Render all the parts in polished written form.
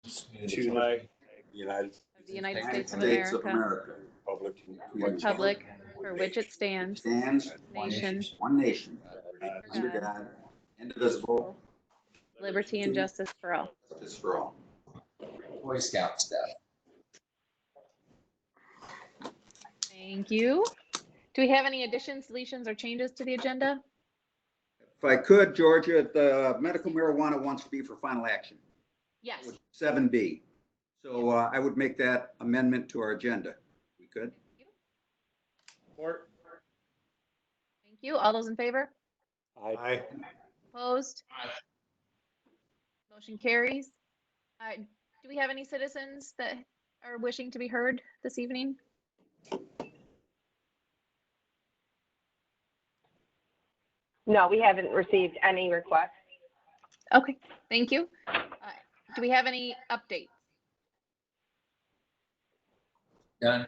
to the United States of States of America, America, republic for which it stands, nation, one nation, under God, God, indivisible, liberty and justice for all. justice for all. Boy Scout stuff. Thank you. Do we have any additions, deletions, or changes to the agenda? If I could, Georgia, the medical marijuana wants to be for final action, Yes. 7B. So I would make that amendment to our agenda. We could. Support. Thank you. All those in favor? Aye. Opposed? Motion carries. Do we have any citizens that are wishing to be heard this evening? No, we haven't received any requests. Okay, thank you. Do we have any updates? Done.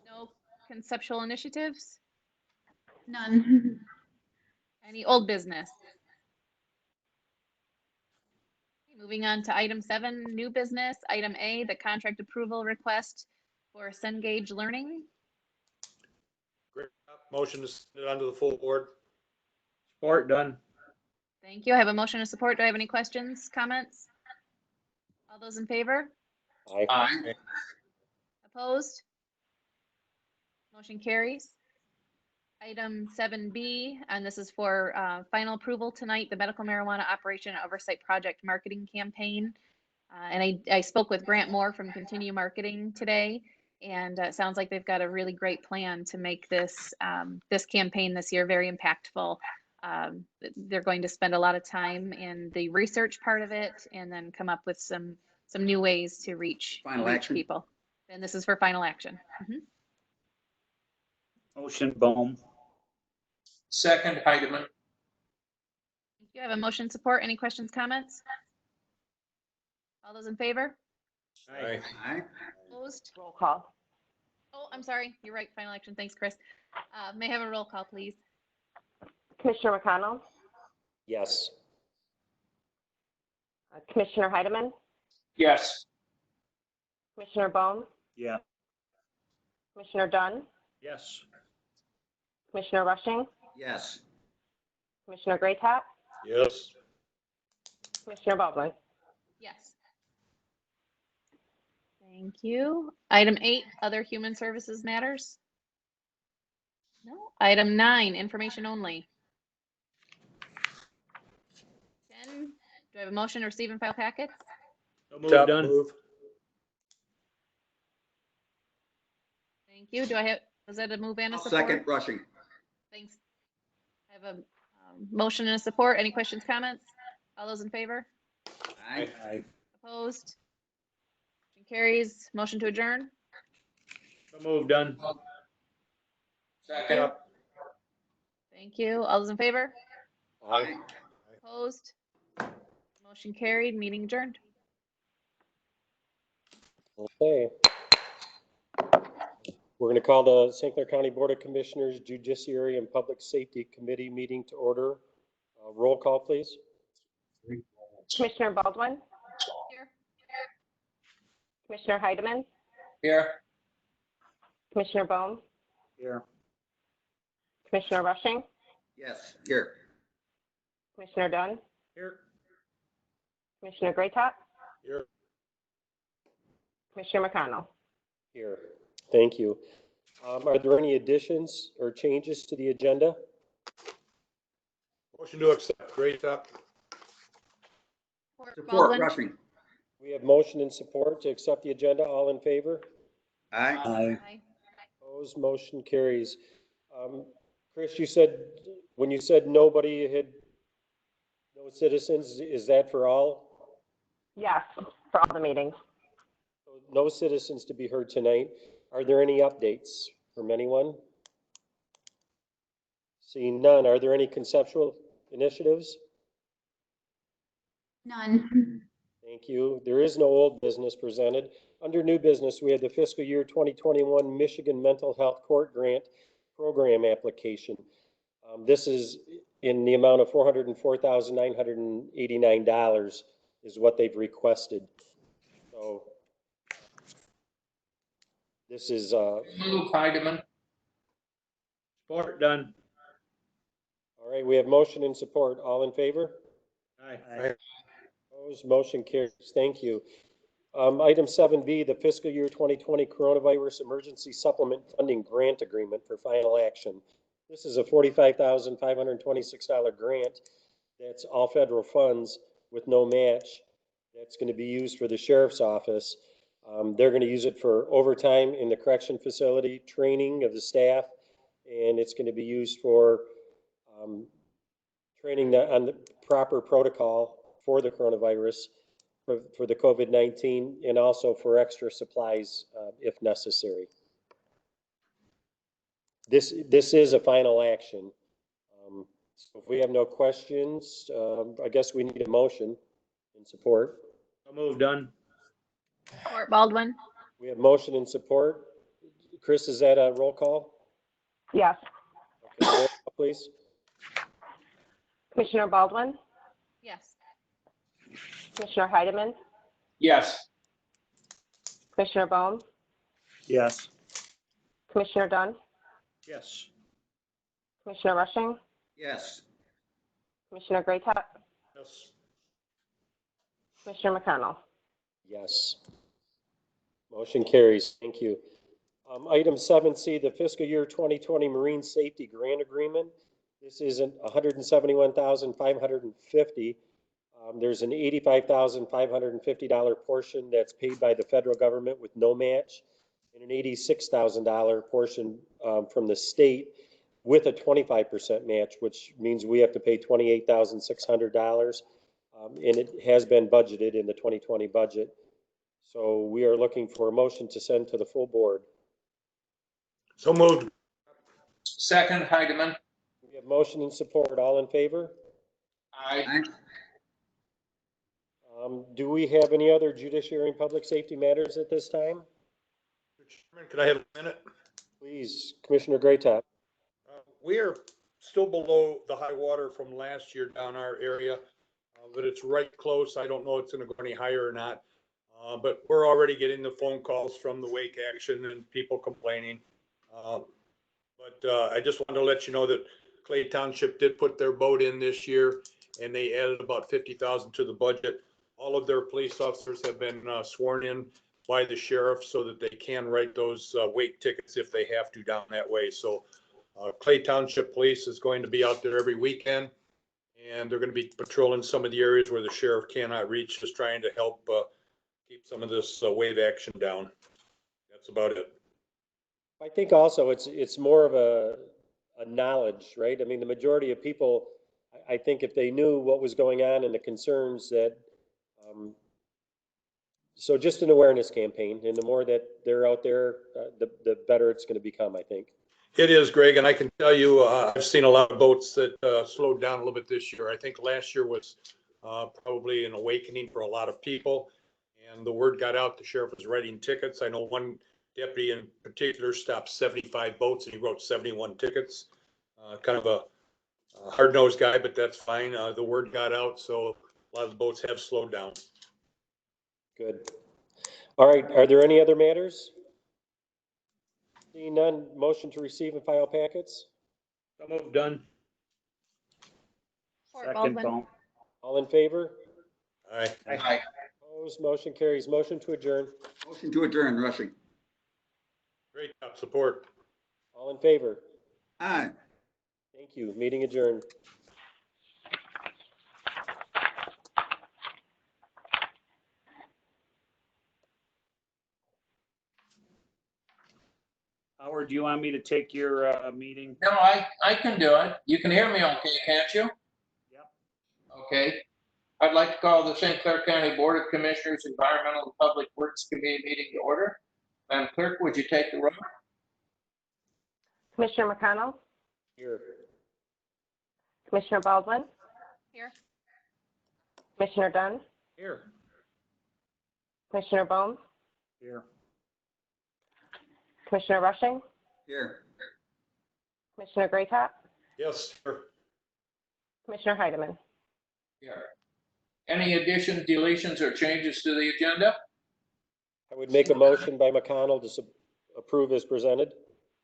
No conceptual initiatives? None. Any old business? Moving on to item 7, new business. Item A, the contract approval request for Cengage Learning. Great. Motion to send it onto the full board. Support. Done. Thank you. I have a motion to support. Do I have any questions, comments? All those in favor? Aye. Opposed? Motion carries. Item 7B, and this is for final approval tonight, the Medical Marijuana Operation Oversight Project Marketing Campaign. And I spoke with Grant Moore from Continue Marketing today, and it sounds like they've got a really great plan to make this this campaign this year very impactful. They're going to spend a lot of time in the research part of it, and then come up with some new ways to reach people. And this is for final action. Motion. Bohm. Second. Heidemann. You have a motion support. Any questions, comments? All those in favor? Aye. Aye. Opposed? Roll call. Oh, I'm sorry. You're right. Final action. Thanks, Chris. May I have a roll call, please? Commissioner McConnell, Yes. Commissioner Heidemann, Yes. Commissioner Bohm, Yeah. Commissioner Dunn, Yes. Commissioner Rushing, Yes. Commissioner Graytop, Yes. Commissioner Baldwin. Yes. Thank you. Item 8, other human services matters. No. Item 9, information only. 10, do I have a motion to receive and file packets? So move. Top Done. move. Thank you. Do I have, was that a move and a I'll support? second Rushing. Thanks. I have a motion and a support. Any questions, comments? All those in favor? Aye. Aye. Opposed? Motion carries. Motion to adjourn? So move. Done. Second. Thank you. All those in favor? Aye. Opposed? Motion carried. Meeting adjourned. Okay. We're going to call the St. Clair County Board of Commissioners Judiciary and Public Safety Committee meeting to order. Roll call, please. Commissioner Baldwin, Here. Commissioner Heidemann, Here. Commissioner Bohm, Here. Commissioner Rushing, Yes. Here. Commissioner Dunn, Here. Commissioner Graytop, Here. Commissioner McConnell. Here. Thank you. Are there any additions or changes to the agenda? Motion to accept. Great top. Support Baldwin? Rushing. We have motion and support to accept the agenda. All in favor? Aye. Aye. Opposed? Motion carries. Chris, you said, when you said nobody had, no citizens, is that for all? Yes, for all the meetings. No citizens to be heard tonight. Are there any updates from anyone? Seeing none, are there any conceptual initiatives? None. Thank you. There is no old business presented. Under new business, we have the fiscal year 2021 Michigan Mental Health Court Grant Program application. This is in the amount of $404,989. is what they've requested. So this is, Move, Heidemann. Support, Dunn. all right, we have motion and support. All in favor? Aye. Opposed, motion carries. Thank you. Item 7B, the fiscal year 2020 coronavirus emergency supplement funding grant agreement for final action. This is a $45,526 grant. That's all federal funds with no match. That's going to be used for the sheriff's office. They're going to use it for overtime in the correction facility, training of the staff, and it's going to be used for training on the proper protocol for the coronavirus, for the COVID-19, and also for extra supplies if necessary. This is a final action. So if we have no questions, I guess we need a motion in support. So move, Dunn. Support Baldwin. We have motion and support. Chris, is that a roll call? Yes. Okay, roll call, please. Commissioner Baldwin, Yes. Commissioner Heidemann, Yes. Commissioner Bohm, Yes. Commissioner Dunn, Yes. Commissioner Rushing, Yes. Commissioner Greatop, Yes. Commissioner McConnell. Yes. Motion carries. Thank you. Item 7C, the fiscal year 2020 Marine Safety Grant Agreement. This is $171,550. There's an $85,550 portion that's paid by the federal government with no match, and an $86,000 portion from the state with a 25% match, which means we have to pay $28,600. And it has been budgeted in the 2020 budget. So we are looking for a motion to send to the full board. So moved. Second, Heidemann. We have motion and support. All in favor? Aye. Do we have any other judiciary and public safety matters at this time? Mr. Chairman, could I have a minute? Please, Commissioner Greatop. We are still below the high water from last year down our area, but it's right close. I don't know if it's going to go any higher or not. But we're already getting the phone calls from the wake action and people complaining. But I just wanted to let you know that Clay Township did put their boat in this year, and they added about 50,000 to the budget. All of their police officers have been sworn in by the sheriff so that they can write those wake tickets if they have to down that way. So Clay Township Police is going to be out there every weekend, and they're going to be patrolling some of the areas where the sheriff cannot reach, just trying to help keep some of this wave action down. That's about it. I think also it's more of a knowledge, right? I mean, the majority of people, I think if they knew what was going on and the concerns that, so just an awareness campaign, and the more that they're out there, the better it's going to become, I think. It is, Greg, and I can tell you, I've seen a lot of boats that slowed down a little bit this year. I think last year was probably an awakening for a lot of people, and the word got out the sheriff was writing tickets. I know one deputy in particular stopped 75 boats and he wrote 71 tickets. Kind of a hard-nosed guy, but that's fine. The word got out, so a lot of the boats have slowed down. Good. All right, are there any other matters? Seeing none, motion to receive and file packets? So move, Dunn. Support Second, Baldwin. Bohm. All in favor? Aye. Aye. Opposed, motion carries. Motion to adjourn. Motion to adjourn, Rushing. Great job, support. All in favor? Aye. Thank you. Meeting adjourned. Howard, do you want me to take your meeting? No, I can do it. You can hear me okay, can't you? Yep. Okay. I'd like to call the St. Clair County Board of Commissioners Environmental and Public Works Committee meeting to order. Madam Clerk, would you take the roll? Commissioner McConnell, Here. Commissioner Baldwin, Here. Commissioner Dunn, Here. Commissioner Bohm, Here. Commissioner Rushing, Here. Commissioner Greatop, Yes, sir. Commissioner Heidemann. Here. Any additions, deletions, or changes to the agenda? I would make a motion by McConnell to approve as presented.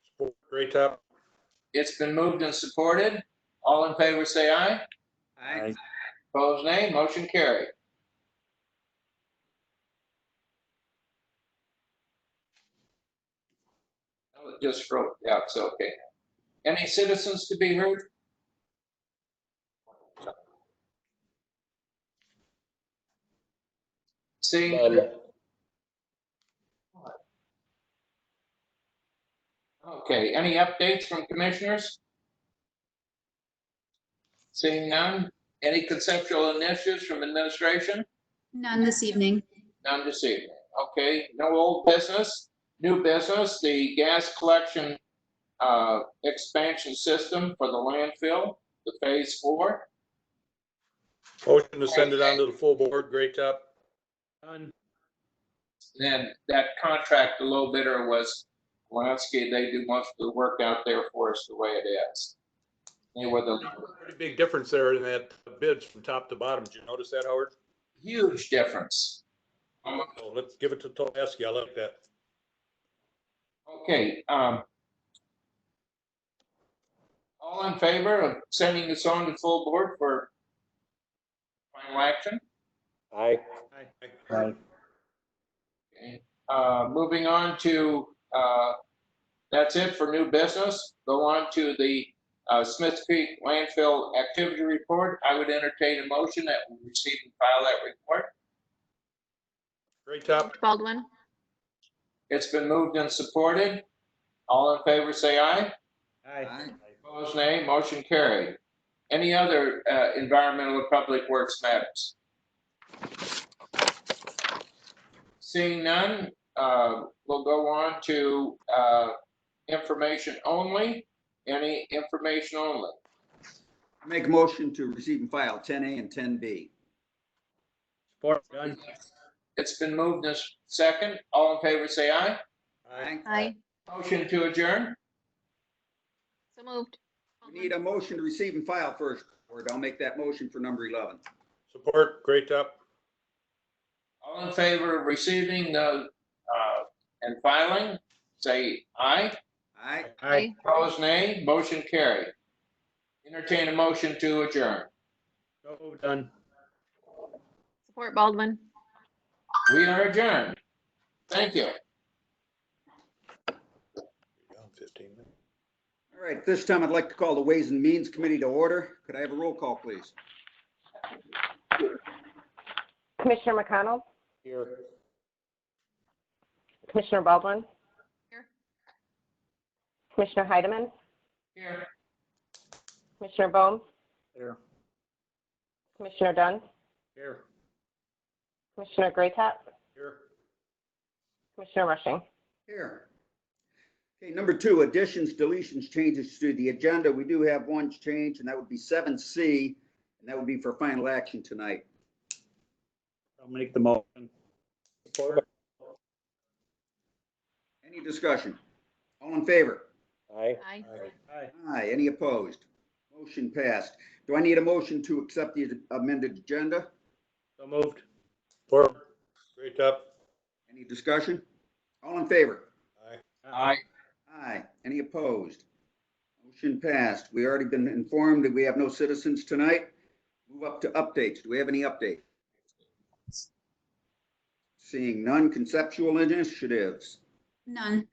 Support Great Top. It's been moved and supported. All in favor, say aye. Aye. Opposed, nay. Motion carried. Oh, it just wrote, yeah, it's okay. Any citizens to be heard? Seeing, None. okay, any updates from commissioners? Seeing none. Any conceptual initiatives from administration? None this evening. None this evening. Okay, no old business, new business, the gas collection expansion system for the landfill, the phase 4. Motion to send it on to the full board. Great Top. Done. Then that contract, the low bidder was Lansky. They do most of the work out there for us the way it is. They were the Pretty big difference there in that bids from top to bottom. Did you notice that, Howard? huge difference. Oh, let's give it to Toleski. I like that. Okay, all in favor of sending this on to full board for final action? Aye. Aye. Okay. Moving on to, that's it for new business. Go on to the Smith Creek landfill activity report. I would entertain a motion that we receive and file that report. Great Top. Baldwin. It's been moved and supported. All in favor, say aye. Aye. Opposed, nay. Motion carried. Any other environmental or public works matters? Seeing none, we'll go on to information only. Any information only? Make a motion to receive and file 10A and 10B. Support. Done. It's been moved as second. All in favor, say aye. Aye. Motion to adjourn. So moved. We need a motion to receive and file first, or I'll make that motion for number 11. Support Great Top. All in favor of receiving the and filing, say aye. Aye. Aye. Opposed, nay. Motion carried. Entertain a motion to adjourn. So done. Support Baldwin. We are adjourned. Thank you. 15 minutes. All right, this time I'd like to call the Ways and Means Committee to order. Could I have a roll call, please? Commissioner McConnell, Here. Commissioner Baldwin. Here. Commissioner Heidemann, Here. Commissioner Bohm, Here. Commissioner Dunn, Here. Commissioner Graytop, Here. Commissioner Rushing. Here. Okay, number 2, additions, deletions, changes to the agenda. We do have one change, and that would be 7C, and that would be for final action tonight. I'll make the motion. Support. Any discussion? All in favor? Aye. Aye. Aye. Aye. Any opposed? Motion passed. Do I need a motion to accept the amended agenda? So moved. Support Great Top. Any discussion? All in favor? Aye. Aye. Any opposed? Motion passed. We already been informed that we have no citizens tonight. Move up to updates. Do we have any updates? Seeing none. Conceptual initiatives. None.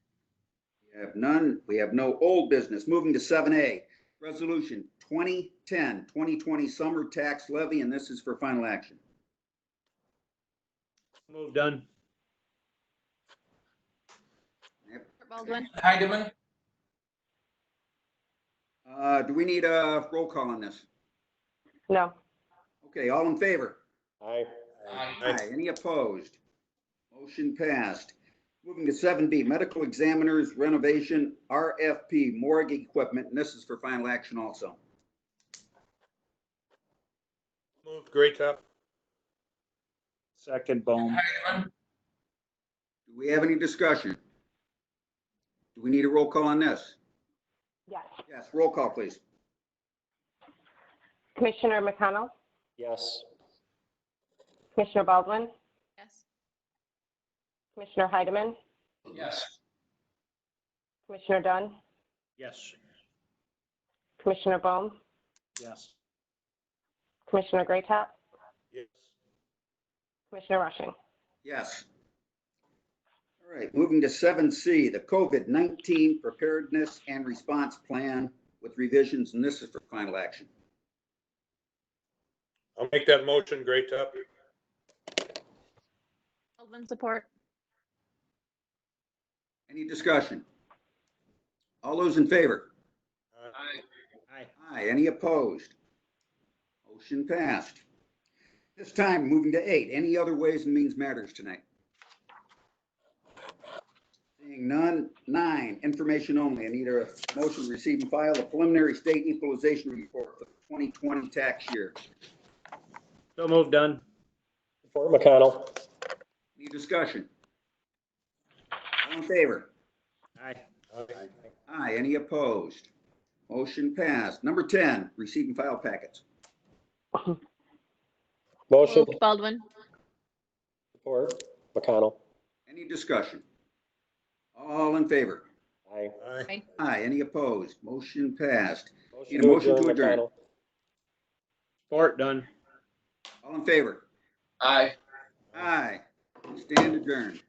We have none. We have no old business. Moving to 7A, Resolution 2010-2020 Summer Tax Levy, and this is for final action. Move done. Support Baldwin. Heidemann. Do we need a roll call on this? No. Okay, all in favor? Aye. Aye. Any opposed? Motion passed. Moving to 7B, Medical Examiners Renovation RFP Morgue Equipment, and this is for final action also. Moved Great Top. Second, Bohm. Heidemann. Do we have any discussion? Do we need a roll call on this? Yes. Yes, roll call, please. Commissioner McConnell, Yes. Commissioner Baldwin, Yes. Commissioner Heidemann, Yes. Commissioner Dunn, Yes. Commissioner Bohm, Yes. Commissioner Greatop, Yes. Commissioner Rushing. Yes. All right, moving to 7C, the COVID-19 Preparedness and Response Plan with revisions, and this is for final action. I'll make that motion. Great top. Baldwin support. Any discussion? All those in favor? Aye. Aye. Aye. Any opposed? Motion passed. This time, moving to 8, any other ways and means matters tonight? Seeing none. 9, information only. I need a motion to receive and file a preliminary state equalization report for the 2020 tax year. So moved. Done. Support McConnell. Any discussion? All in favor? Aye. Aye. Aye. Any opposed? Motion passed. Number 10, receive and file packets. Motion. Moved Baldwin. Support McConnell. Any discussion? All in favor? Aye. Aye. Aye. Any opposed? Motion passed. Need a to motion to adjourn. McConnell. Support. Done. All in favor? Aye. Aye. Stand adjourned.